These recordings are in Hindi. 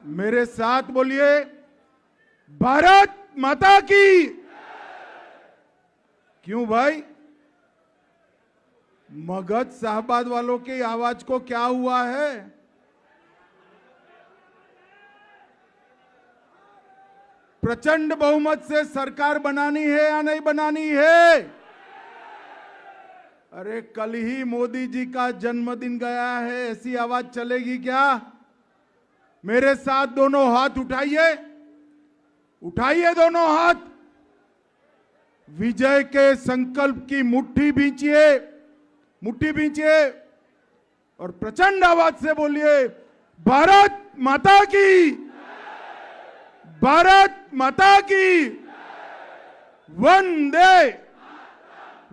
मेरे साथ बोलिए, भारत माता की। क्यों भाई, मगध साहबाद वालों की आवाज को क्या हुआ है? प्रचंड बहुमत से सरकार बनानी है या नहीं बनानी है? अरे कल ही मोदी जी का जन्मदिन गया है, ऐसी आवाज चलेगी क्या? मेरे साथ दोनों हाथ उठाइए, उठाइए दोनों हाथ, विजय के संकल्प की मुट्ठी भींचिए, मुट्ठी भींचिए और प्रचंड आवाज से बोलिए, भारत माता की, भारत माता की, वंदे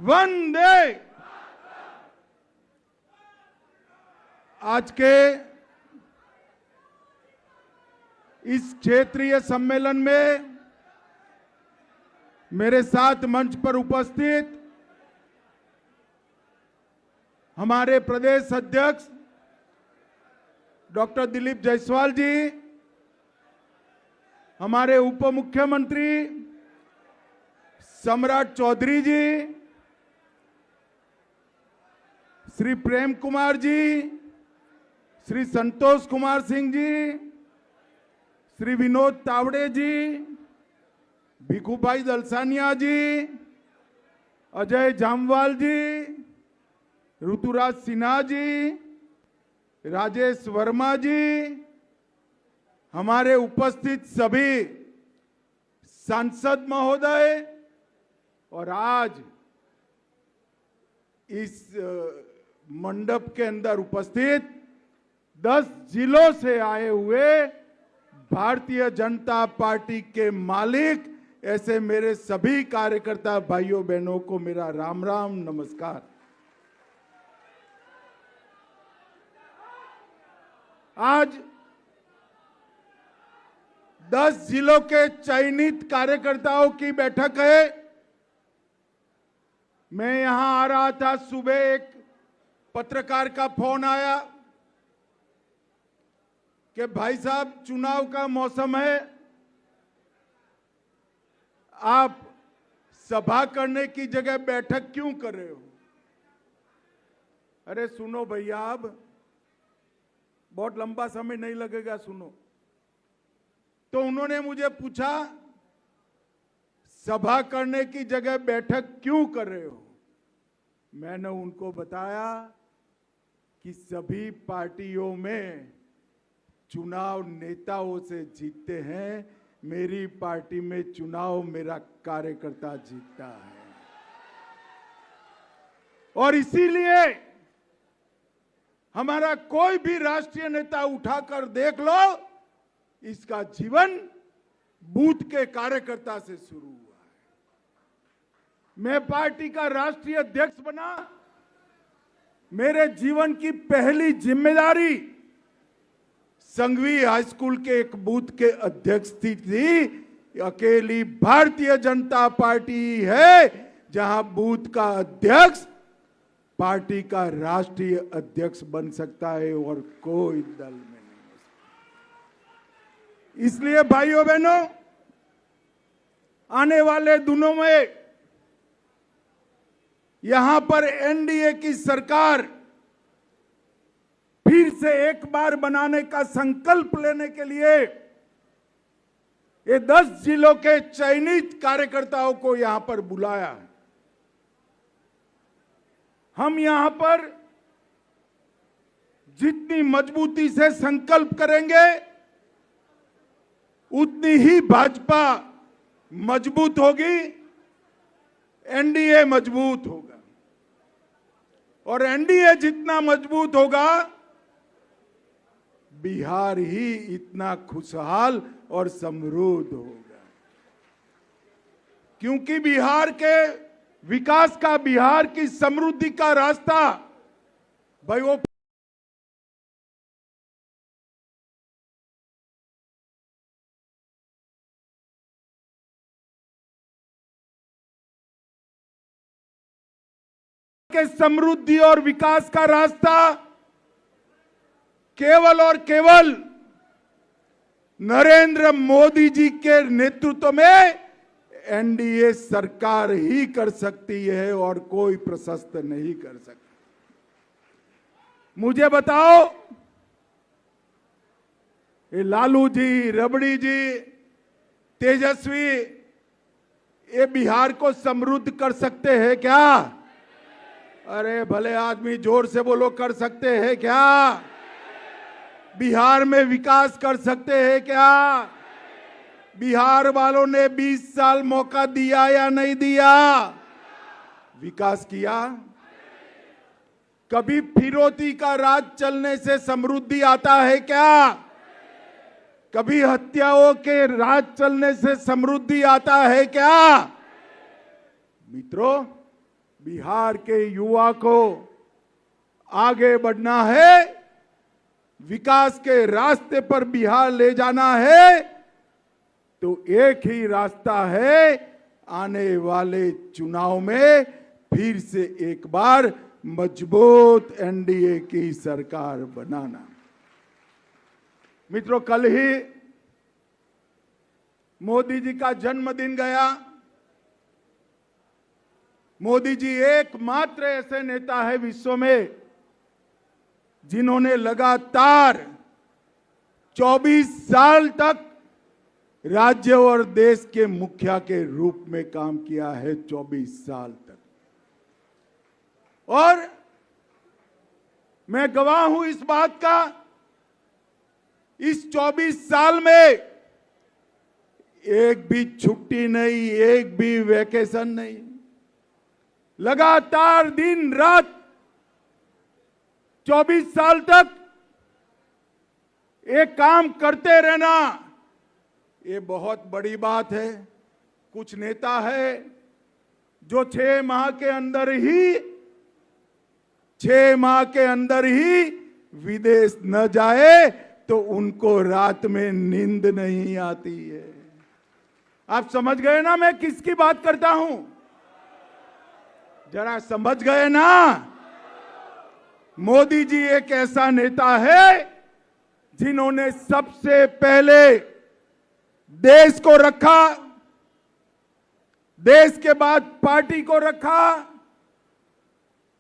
वंदे। आज के इस क्षेत्रीय सम्मेलन में मेरे साथ मंच पर उपस्थित हमारे प्रदेश अध्यक्ष डॉक्टर दिलीप जायसवाल जी, हमारे उप मुख्यमंत्री सम्राट चौधरी जी, श्री प्रेम कुमार जी, श्री संतोष कुमार सिंह जी, श्री विनोद तावड़े जी, भिखुभाई दलसानिया जी, अजय जामवाल जी, ऋतुराज सिन्हा जी, राजेश वर्मा जी, हमारे उपस्थित सभी सांसद महोदय और आज इस मंडप के अंदर उपस्थित 10 जिलों से आए हुए भारतीय जनता पार्टी के मालिक, ऐसे मेरे सभी कार्यकर्ता भाइयों बहनों को मेरा राम राम नमस्कार। आज 10 जिलों के चयनित कार्यकर्ताओं की बैठक है। मैं यहां आ रहा था, सुबह एक पत्रकार का फोन आया कि भाई साहब चुनाव का मौसम है, आप सभा करने की जगह बैठक क्यों कर रहे हो? अरे सुनो भैया, अब बहुत लंबा समय नहीं लगेगा, सुनो। तो उन्होंने मुझे पूछा, सभा करने की जगह बैठक क्यों कर रहे हो? मैंने उनको बताया कि सभी पार्टियों में चुनाव नेताओं से जीतते हैं, मेरी पार्टी में चुनाव मेरा कार्यकर्ता जीतता है। और इसीलिए हमारा कोई भी राष्ट्रीय नेता उठाकर देख लो, इसका जीवन बूथ के कार्यकर्ता से शुरू हुआ है। मैं पार्टी का राष्ट्रीय अध्यक्ष बना, मेरे जीवन की पहली जिम्मेदारी संघवी हाई स्कूल के एक बूथ के अध्यक्ष थी। अकेली भारतीय जनता पार्टी है जहां बूथ का अध्यक्ष पार्टी का राष्ट्रीय अध्यक्ष बन सकता है और कोई दल में नहीं हो सकता। इसलिए भाइयों बहनों, आने वाले दिनों में यहां पर एनडीए की सरकार फिर से एक बार बनाने का संकल्प लेने के लिए ये 10 जिलों के चयनित कार्यकर्ताओं को यहां पर बुलाया है। हम यहां पर जितनी मजबूती से संकल्प करेंगे, उतनी ही भाजपा मजबूत होगी, एनडीए मजबूत होगा। और एनडीए जितना मजबूत होगा, बिहार ही इतना खुशहाल और समृद्ध होगा। क्योंकि बिहार के विकास का, बिहार की समृद्धि का रास्ता भाई वो के समृद्धि और विकास का रास्ता केवल और केवल नरेंद्र मोदी जी के नेतृत्व में एनडीए सरकार ही कर सकती है और कोई प्रशस्त नहीं कर सकता। मुझे बताओ, ये लालू जी, रबड़ी जी, तेजस्वी, ये बिहार को समृद्ध कर सकते हैं क्या? अरे भले आदमी जोर से बोलो, कर सकते हैं क्या? बिहार में विकास कर सकते हैं क्या? बिहार वालों ने 20 साल मौका दिया या नहीं दिया? विकास किया? कभी फिरौती का राज चलने से समृद्धि आता है क्या? कभी हत्याओं के राज चलने से समृद्धि आता है क्या? मित्रों, बिहार के युवा को आगे बढ़ना है, विकास के रास्ते पर बिहार ले जाना है, तो एक ही रास्ता है, आने वाले चुनाव में फिर से एक बार मजबूत एनडीए की सरकार बनाना। मित्रों, कल ही मोदी जी का जन्मदिन गया। मोदी जी एकमात्र ऐसे नेता है विश्व में जिन्होंने लगातार 24 साल तक राज्य और देश के मुखिया के रूप में काम किया है। 24 साल तक। और मैं गवाह हूं इस बात का, इस 24 साल में एक भी छुट्टी नहीं, एक भी वैकेशन नहीं, लगातार दिन रात 24 साल तक एक काम करते रहना, ये बहुत बड़ी बात है। कुछ नेता है जो 6 माह के अंदर ही विदेश न जाए तो उनको रात में नींद नहीं आती है। आप समझ गए ना मैं किसकी बात करता हूं? जरा समझ गए ना? मोदी जी एक ऐसा नेता है जिन्होंने सबसे पहले देश को रखा, देश के बाद पार्टी को रखा,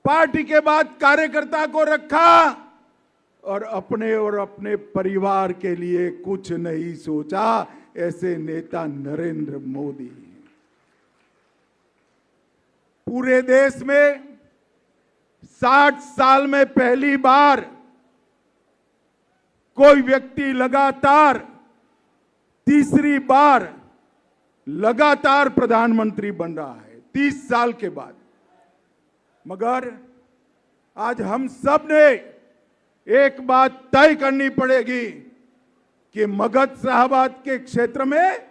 पार्टी के बाद कार्यकर्ता को रखा और अपने परिवार के लिए कुछ नहीं सोचा। ऐसे नेता नरेंद्र मोदी। पूरे देश में 60 साल में पहली बार कोई व्यक्ति लगातार तीसरी बार लगातार प्रधानमंत्री बन रहा है 30 साल के बाद। मगर आज हम सब ने एक बात तय करनी पड़ेगी कि मगध साहबाद के क्षेत्र में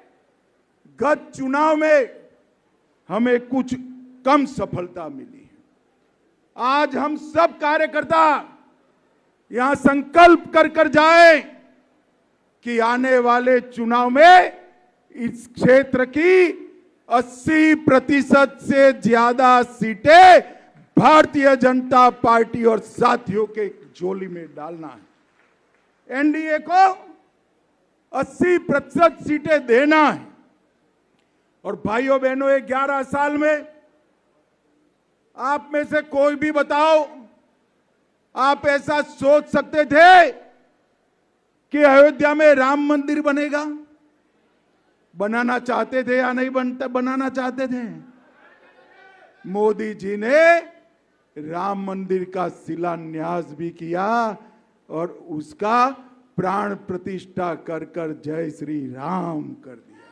गत चुनाव में हमें कुछ कम सफलता मिली है। आज हम सब कार्यकर्ता यहां संकल्प कर जाए कि आने वाले चुनाव में इस क्षेत्र की 80% से ज्यादा सीटें भारतीय जनता पार्टी और साथियों के झोली में डालना है। एनडीए को 80% सीटें देना है। और भाइयों बहनों, 11 साल में आप में से कोई भी बताओ, आप ऐसा सोच सकते थे कि अयोध्या में राम मंदिर बनेगा? बनाना चाहते थे या नहीं बनाना चाहते थे? मोदी जी ने राम मंदिर का शिलान्यास भी किया और उसका प्राण प्रतिष्ठा कर जय श्री राम कर दिया।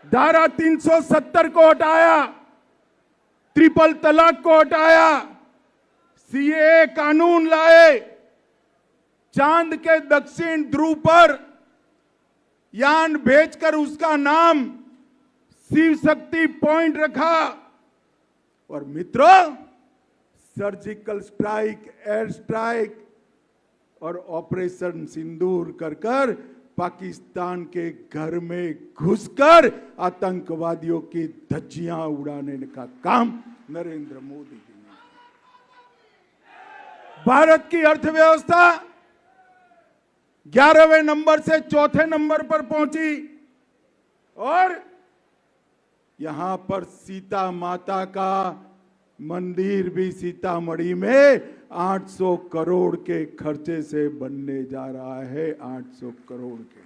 धारा 370 को हटाया, ट्रिपल तलाक को हटाया, सीएए कानून लाए, चांद के दक्षिण ध्रुव पर यान भेजकर उसका नाम शिव शक्ति पॉइंट रखा। और मित्रों, सर्जिकल स्ट्राइक, एयर स्ट्राइक और ऑपरेशन सिंदूर कर पाकिस्तान के घर में घुसकर आतंकवादियों की धज्जियां उड़ाने का काम नरेंद्र मोदी जी ने। भारत की अर्थव्यवस्था 11वें नंबर से चौथे नंबर पर पहुंची और यहां पर सीता माता का मंदिर भी सीतामढ़ी में 800 करोड़ के खर्चे से बनने जा रहा है, 800 करोड़ के।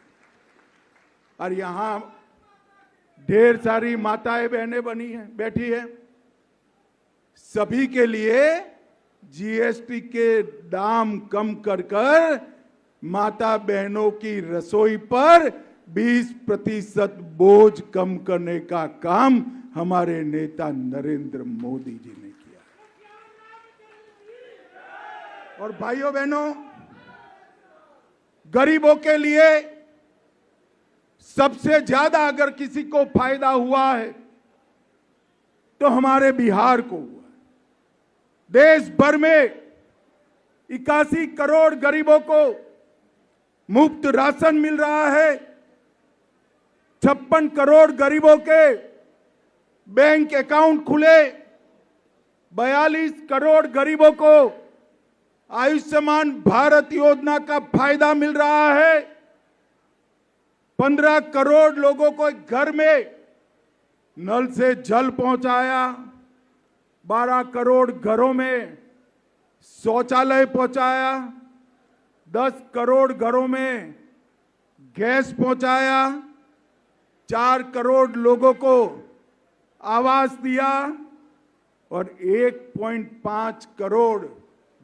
और यहां ढेर सारी माताएं बहनें बनी हैं, बैठी है। सभी के लिए जीएसटी के दाम कम कर माता बहनों की रसोई पर 20% बोझ कम करने का काम हमारे नेता नरेंद्र मोदी जी ने किया। और भाइयों बहनों, गरीबों के लिए सबसे ज्यादा अगर किसी को फायदा हुआ है तो हमारे बिहार को हुआ। देश भर में 81 करोड़ गरीबों को मुफ्त राशन मिल रहा है। 56 करोड़ गरीबों के बैंक अकाउंट खुले। 42 करोड़ गरीबों को आयुष्मान भारत योजना का फायदा मिल रहा है। 15 करोड़ लोगों को घर में नल से जल पहुंचाया। 12 करोड़ घरों में शौचालय पहुंचाया। 10 करोड़ घरों में गैस पहुंचाया। 4 करोड़ लोगों को आवास दिया और 1.5 करोड़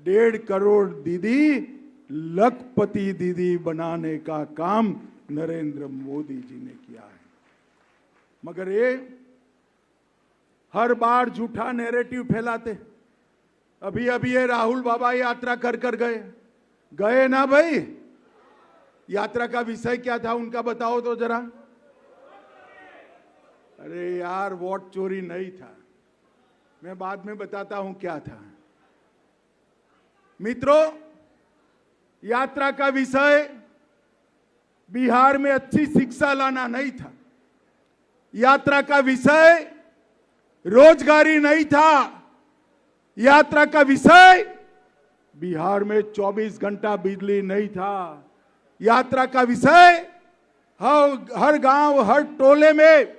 1.5 करोड़ दीदी लखपति दीदी बनाने का काम नरेंद्र मोदी जी ने किया है। मगर ये हर बार झूठा नैरेटिव फैलाते। अभी अभी ये राहुल बाबा यात्रा कर गए ना भाई। यात्रा का विषय क्या था उनका बताओ तो जरा। अरे यार, वोट चोरी नहीं था, मैं बाद में बताता हूं क्या था। मित्रों, यात्रा का विषय बिहार में अच्छी शिक्षा लाना नहीं था। यात्रा का विषय रोजगारी नहीं था। यात्रा का विषय बिहार में 24 घंटा बिजली नहीं था। यात्रा का विषय हर गांव हर टोले में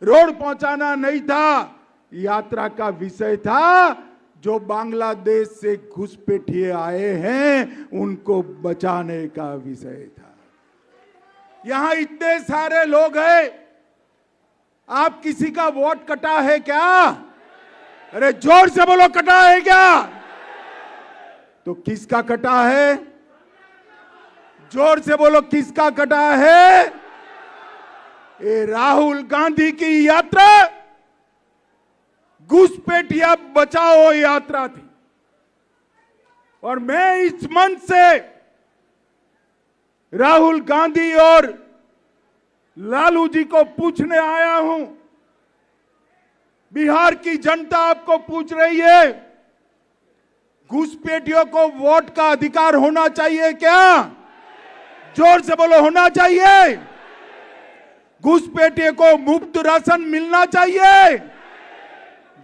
रोड पहुंचाना नहीं था। यात्रा का विषय था जो बांग्लादेश से घुसपैठिए आए हैं उनको बचाने का विषय था। यहां इतने सारे लोग हैं, आप किसी का वोट कटा है क्या? अरे जोर से बोलो, कटा है क्या? तो किसका कटा है? जोर से बोलो, किसका कटा है? ये राहुल गांधी की यात्रा घुसपैठिया बचाओ यात्रा थी। और मैं इस मंच से राहुल गांधी और लालू जी को पूछने आया हूं, बिहार की जनता आपको पूछ रही है, घुसपैठियों को वोट का अधिकार होना चाहिए क्या? जोर से बोलो, होना चाहिए। घुसपैठियों को मुफ्त राशन मिलना चाहिए।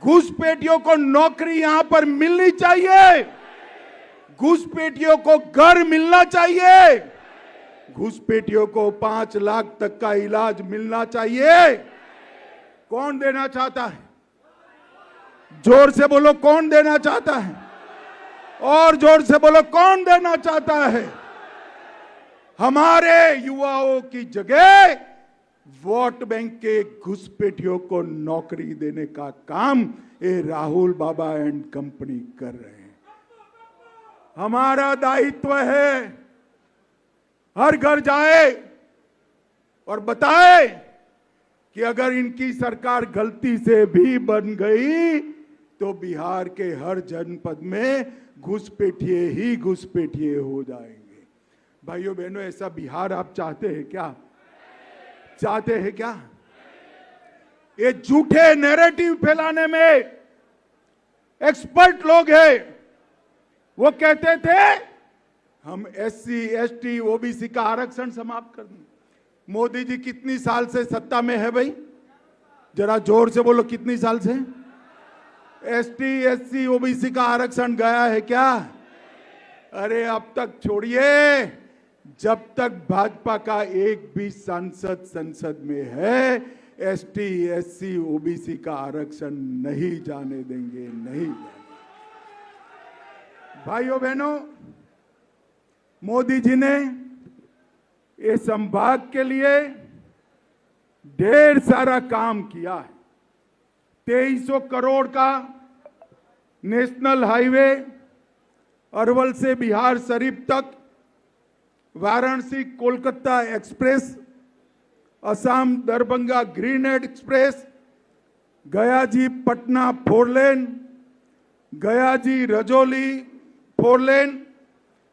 घुसपैठियों को नौकरी यहां पर मिलनी चाहिए। घुसपैठियों को घर मिलना चाहिए। घुसपैठियों को 5 लाख तक का इलाज मिलना चाहिए। कौन देना चाहता है? जोर से बोलो, कौन देना चाहता है? और जोर से बोलो, कौन देना चाहता है? हमारे युवाओं की जगह वोट बैंक के घुसपैठियों को नौकरी देने का काम ये राहुल बाबा एंड कंपनी कर रहे हैं। हमारा दायित्व है हर घर जाए और बताए कि अगर इनकी सरकार गलती से भी बन गई तो बिहार के हर जनपद में घुसपैठिए ही घुसपैठिए हो जाएंगे। भाइयों बहनों, ऐसा बिहार आप चाहते हैं क्या? चाहते हैं क्या? ये झूठे नैरेटिव फैलाने में एक्सपर्ट लोग हैं। वो कहते थे हम SC, ST, OBC का आरक्षण समाप्त कर दें। मोदी जी कितनी साल से सत्ता में है भाई? जरा जोर से बोलो, कितनी साल से? ST, SC, OBC का आरक्षण गया है क्या? अरे अब तक छोड़िए, जब तक भाजपा का एक भी सांसद संसद में है, एसटी, एससी, ओबीसी का आरक्षण नहीं जाने देंगे, नहीं जाने। भाइयों बहनों, मोदी जी ने इस संभाग के लिए ढेर सारा काम किया है। 2300 करोड़ का नेशनल हाईवे अरवल से बिहार शरीफ तक, Varanasi Kolkata express, Assam Darbhanga Greenhead express, Gayaji Patna 4 लेन, गयाजी रजौली 4 लेन,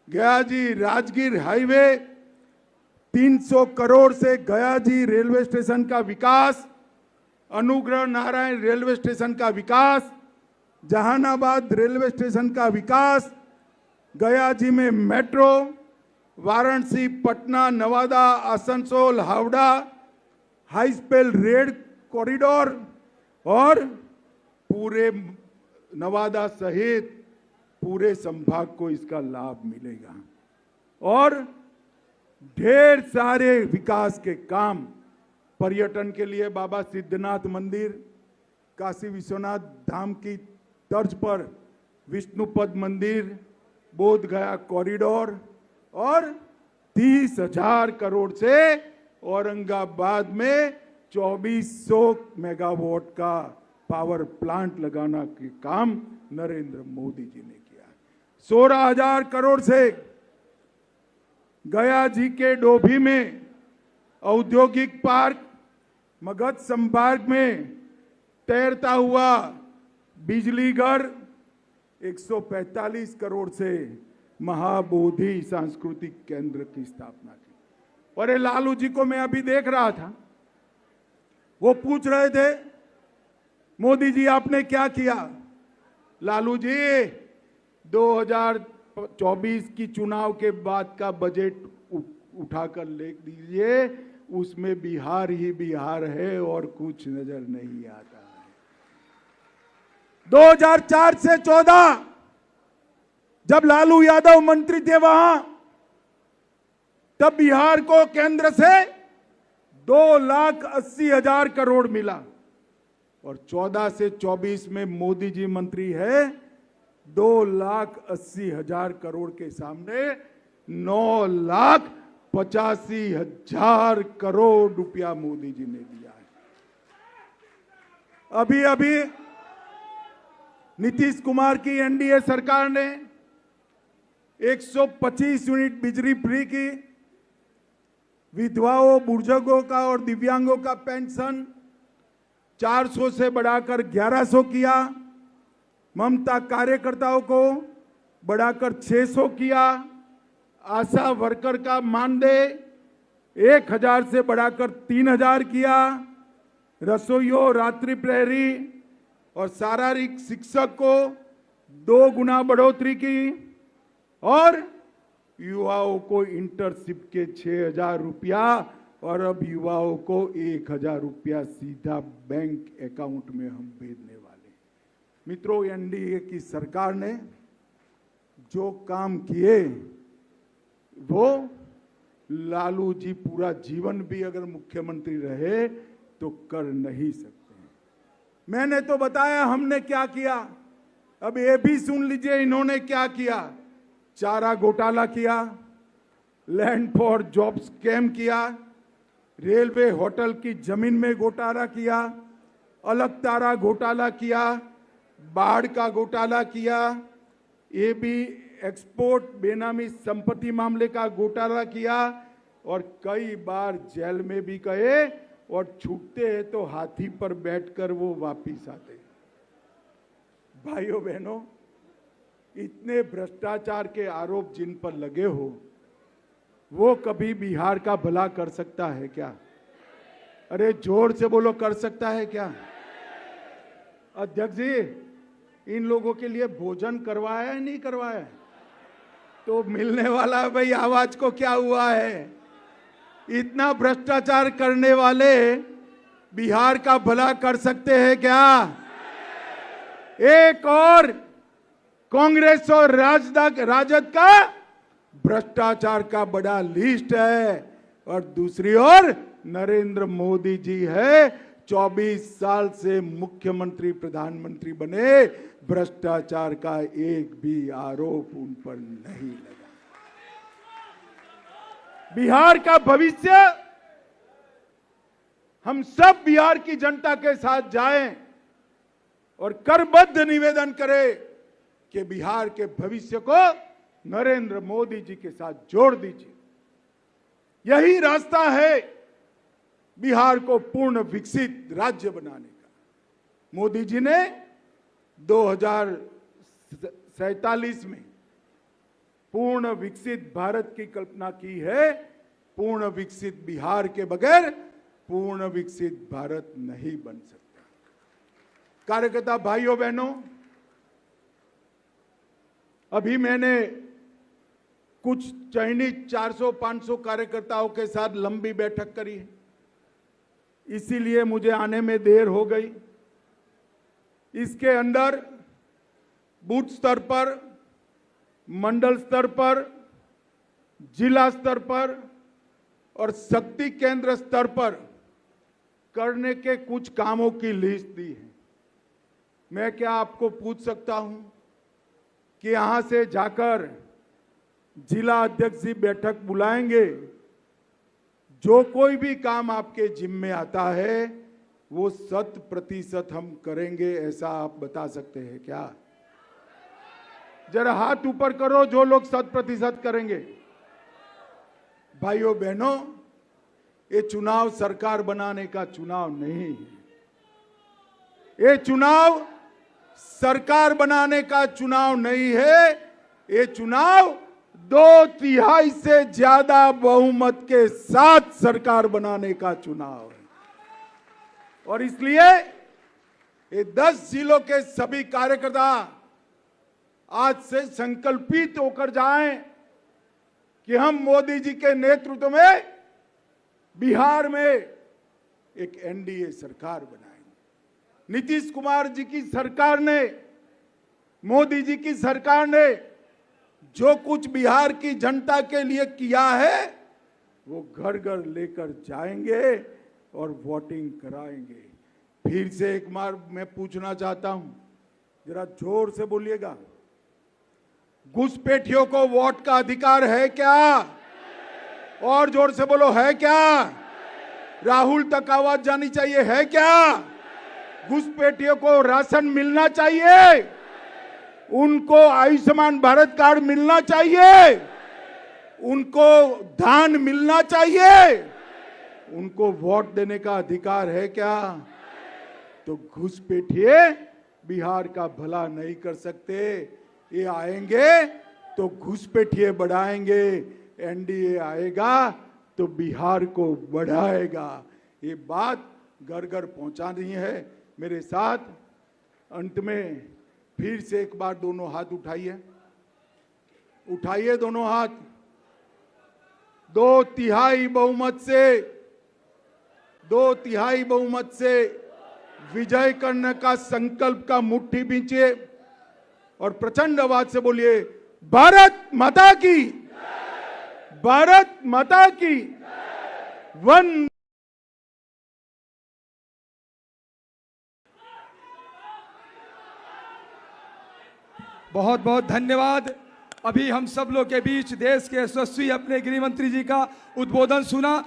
गयाजी राजगीर हाईवे, 300 करोड़ से गयाजी रेलवे स्टेशन का विकास, अनुग्रह नारायण रेलवे स्टेशन का विकास, जहानाबाद रेलवे स्टेशन का विकास, गयाजी में metro, Varanasi Patna Nawada Asansol Howrah high speed rail corridor और पूरे नवादा सहित पूरे संभाग को इसका लाभ मिलेगा। और ढेर सारे विकास के काम, पर्यटन के लिए बाबा सिद्धनाथ मंदिर, काशी विश्वनाथ धाम की तर्ज पर विष्णुपद मंदिर, बोध गया कॉरिडोर और 30,000 करोड़ से औरंगाबाद में 2400 मेगावाट का पावर प्लांट लगाना के काम नरेंद्र मोदी जी ने किया। 16,000 करोड़ से गया जी के डोभी में औद्योगिक पार्क, मगध संभाग में तैरता हुआ बिजली घर, 145 करोड़ से महाबोधि सांस्कृतिक केंद्र की स्थापना की। और लालू जी को मैं अभी देख रहा था, वो पूछ रहे थे मोदी जी आपने क्या किया। लालू जी 2024 की चुनाव के बाद का बजट उठाकर ले दीजिए, उसमें बिहार ही बिहार है और कुछ नजर नहीं आता है। 2004 से 14 जब लालू यादव मंत्री थे वहां, तब बिहार को केंद्र से 2,80,000 करोड़ मिला और 14 से 24 में मोदी जी मंत्री है, 2,80,000 करोड़ के सामने 9,85,000 करोड़ रुपया मोदी जी ने दिया है। अभी अभी नीतीश कुमार की एनडीए सरकार ने 125 यूनिट बिजली फ्री की, विधवाओं, बुजुर्गों का और दिव्यांगों का पेंशन 400 से बढ़ाकर 1100 किया, ममता कार्यकर्ताओं को बढ़ाकर 600 किया, आशा वर्कर का मानदेय 1,000 से बढ़ाकर 3,000 किया, रसोइयों, रात्रि प्रहरी और शारीरिक शिक्षक को 2 गुना बढ़ोतरी की और युवाओं को इंटर्नशिप के 6,000 रुपया और अब युवाओं को 1,000 रुपया सीधा बैंक अकाउंट में हम भेजने वाले। मित्रों, एनडीए की सरकार ने जो काम किए वो लालू जी पूरा जीवन भी अगर मुख्यमंत्री रहे तो कर नहीं सकते। मैंने तो बताया हमने क्या किया, अब ये भी सुन लीजिए इन्होंने क्या किया। चारा घोटाला किया, लैंड फॉर जॉब स्कैम किया, रेलवे होटल की जमीन में घोटाला किया, अलग तारा घोटाला किया, बाढ़ का घोटाला किया, ये भी एक्सपोर्ट बेनामी संपत्ति मामले का घोटाला किया और कई बार जेल में भी गए और छूटते हैं तो हाथी पर बैठकर वो वापिस आते। भाइयों बहनों, इतने भ्रष्टाचार के आरोप जिन पर लगे हो, वो कभी बिहार का भला कर सकता है क्या? अरे जोर से बोलो, कर सकता है क्या? अध्यक्ष जी, इन लोगों के लिए भोजन करवाया है नहीं करवाया? तो मिलने वाला है भाई, आवाज को क्या हुआ है? इतना भ्रष्टाचार करने वाले बिहार का भला कर सकते हैं क्या? एक और कांग्रेस और राजद का भ्रष्टाचार का बड़ा लिस्ट है, और दूसरी ओर नरेंद्र मोदी जी है, 24 साल से मुख्यमंत्री प्रधानमंत्री बने, भ्रष्टाचार का एक भी आरोप उन पर नहीं लगा। बिहार का भविष्य, हम सब बिहार की जनता के साथ जाएं और करबद्ध निवेदन करें कि बिहार के भविष्य को नरेंद्र मोदी जी के साथ जोड़ दीजिए। यही रास्ता है बिहार को पूर्ण विकसित राज्य बनाने का। मोदी जी ने 2047 में पूर्ण विकसित भारत की कल्पना की है। पूर्ण विकसित बिहार के बगैर पूर्ण विकसित भारत नहीं बन सकता। कार्यकर्ता भाइयों बहनों, अभी मैंने कुछ चयनित 400-500 कार्यकर्ताओं के साथ लंबी बैठक करी है, इसीलिए मुझे आने में देर हो गई। इसके अंदर बूथ स्तर पर, मंडल स्तर पर, जिला स्तर पर और शक्ति केंद्र स्तर पर करने के कुछ कामों की लिस्ट दी है। मैं क्या आपको पूछ सकता हूं कि यहां से जाकर जिला अध्यक्ष जी बैठक बुलाएंगे, जो कोई भी काम आपके जिम्मे आता है वो 100% हम करेंगे, ऐसा आप बता सकते हैं क्या? जरा हाथ ऊपर करो जो लोग 100% करेंगे। भाइयों बहनों, ये चुनाव सरकार बनाने का चुनाव नहीं है। ये चुनाव सरकार बनाने का चुनाव नहीं है। ये चुनाव 2/3 से ज्यादा बहुमत के साथ सरकार बनाने का चुनाव है। और इसलिए ये 10 जिलों के सभी कार्यकर्ता आज से संकल्पित होकर जाएं कि हम मोदी जी के नेतृत्व में बिहार में एक एनडीए सरकार बनाएंगे। नीतीश कुमार जी की सरकार ने, मोदी जी की सरकार ने जो कुछ बिहार की जनता के लिए किया है वो घर घर लेकर जाएंगे और वोटिंग कराएंगे। फिर से एक बार मैं पूछना चाहता हूं, जरा जोर से बोलिएगा, घुसपैठियों को वोट का अधिकार है क्या? और जोर से बोलो, है क्या? राहुल तक आवाज जानी चाहिए, है क्या? घुसपैठियों को राशन मिलना चाहिए, उनको आयुष्मान भारत कार्ड मिलना चाहिए, उनको धान मिलना चाहिए, उनको वोट देने का अधिकार है क्या? तो घुसपैठिए बिहार का भला नहीं कर सकते। ये आएंगे तो घुसपैठिए बढ़ाएंगे, एनडीए आएगा तो बिहार को बढ़ाएगा। ये बात घर घर पहुंचानी है। मेरे साथ अंत में फिर से एक बार दोनों हाथ उठाइए, उठाइए दोनों हाथ। 2/3 बहुमत से, 2/3 बहुमत से विजय करने का संकल्प का मुट्ठी बींचिए और प्रचंड आवाज से बोलिए, भारत माता की, भारत माता की, वंदे। बहुत बहुत धन्यवाद। अभी हम सब लोग के बीच देश के यशस्वी अपने गृह मंत्री जी का उद्बोधन सुना।